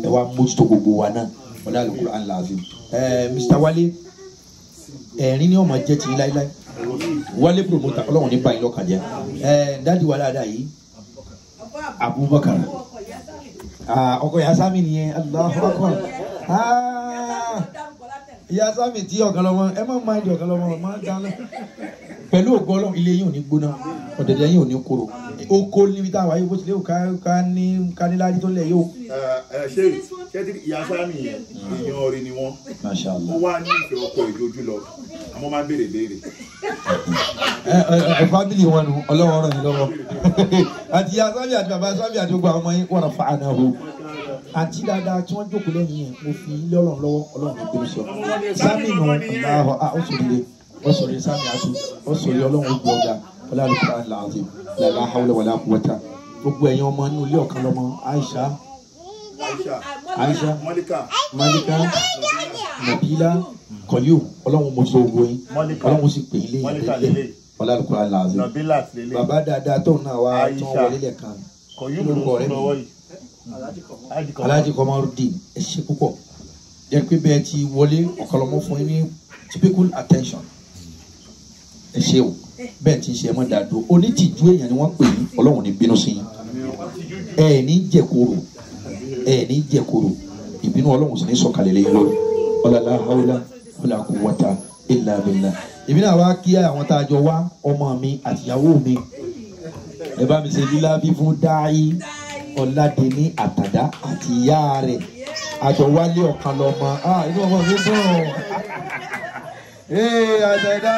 ẹ wá mójútó gbogbo wa náà ọlá Al-Qur'an al-Azim. Mr. Wale ẹ̀rín ni ọmọ jẹ́ ti láíláí Wale promoter ọlọ́run ní báyìí lọ́kàn jẹ́ dáàdi wa dáadáa yìí Abubakar ọkọ Yasami nìyẹn Allahu Akbar Yasami tí ọ̀kan lọ́mọ ẹ má máa ń di ọ̀kan lọ́mọ máa ń dáná pẹ̀lú ògo ọlọ́run ilé yìí ò ní gbóná ọ̀dẹ̀dẹ̀ yìí ò ní kóró oko níbi táwa yìí bó tilẹ̀ ò ká ní láti tó lẹ̀ yóò. ṣé Yasami yẹn èèyàn orin ni wọ́n wọ́n wá ní ìfẹ́ ọkọ̀ ìdojú lọ àmọ́ máa ń béèrè. fábìlì wọn nù ọlọ́wọ́ ràn yín lọ́wọ́ àti Yasami àti bàbá Yasami àti gbogbo àwọn ọmọ yín wọ́n fa àná o àti dáadáa tí wọ́n jókòó lẹ́yìn yẹn mo fi ilé ọlọ́run lọ́wọ́ ọlọ́run ní gbé sọ Sami nù ó sì rí ó sọ̀rọ̀ Sami aṣọ ó sọ̀rọ̀ ọlọ́run gbọ́ ọ̀gá ọlá Al-Qur'an al-Azim la hawla wala quwwata gbogbo ẹ̀yin ọmọ inú ilé ọ̀kan lọ́mọ Aisha Malika Nabila Kọ̀líù ọlọ́run mo sọ ogun yín ọlọ́run sì pè é lé ilé ọlá Al-Qur'an al-Azim bàbá dáadáa tó náà wá tó wọlé lẹ́ẹ̀kan lórúkọ rẹ̀ mi Alhaji Komarudeen ẹ ṣé púpọ̀ jẹ́ pé bẹ́ẹ̀ ti wọlé ọ̀kan lọ́mọ fún yín ní typical attention ẹ ṣé o bẹ́ẹ̀ ti ṣe ẹ mọ́ dàdó onítìjú èèyàn ni wọ́n pè ní ọlọ́run ní bínú sí yín ẹ ní jẹ̀koro ìbínú ọlọ́run sì ní sọ̀kalẹ̀ lẹ́yìn lórí ọ̀làlá haúlá wala quwwata illa billah. èmi náà wá kí àwọn tá a jọ wá ọmọ mi àtìyàwó mi ẹ bá mi ṣe lílá bí fún dáì ọ̀làdẹ́ni àtàdá àti ìyá rẹ̀ àjọ wálé ọ̀kan lọ́mọ inú ọmọ mi dùn àtàdá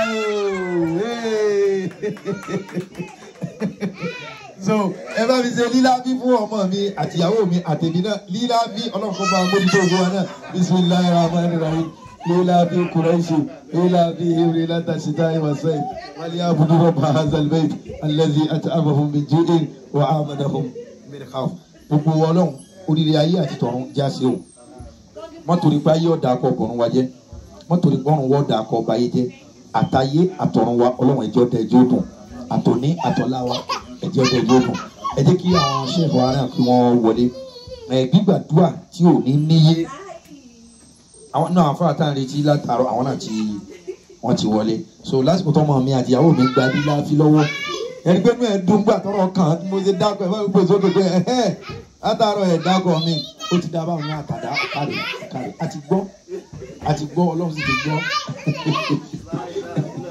so ẹ bá mi ṣe lílábí fún ọmọ mi àtìyàwó mi àtẹ̀mí náà lílábí ọlọ́run kó bá mójútó ogun wa náà bismillahir rahmanir rahim lílábí Quraishi lílábí himri ilata shita'i was-sayf walyabudu rabba hazal bayt allazi at'amahum min ju'in wa amanahum min khawf. gbogbo ọlọ́run oríire ayé àti tọ̀run jáse o mọ́tòrí pé ayé ọ̀dà akọ ọ̀bọ̀rún wa jẹ́ mọ́tòrí pọ́run wọ́ ọ̀dà akọ ọba ayé jẹ́ àtayé àtọ̀run wa ọlọ́run ẹjọ́ dẹ ẹjọ́ dùn àtòní àtọ̀lá wa ẹjọ́ dẹ ẹjọ́ dùn ẹ jẹ́ kí àwọn ṣẹ́ẹ̀fù ara kí wọ́n wọlé gbígbàdúrà tí ò ní níyé àwọn náà àfáà tá à ń retí látàárọ̀ àwọn náà tí wọ́n ti wọlé so lásìkò tọ́mọ mi àtìyàwó mi gba lílá fi lọ́wọ́ ẹni pé mi ẹ̀ dùn gbà tọrọ kan mo ṣe dákọ̀ ẹ̀ fẹ́ gbèsè òkè pé látàárọ̀ ẹ̀ dákọ̀ mi ó ti dá báwọn ní àtàdá kárì àti gbọ́ ọlọ́run sì ti gbọ́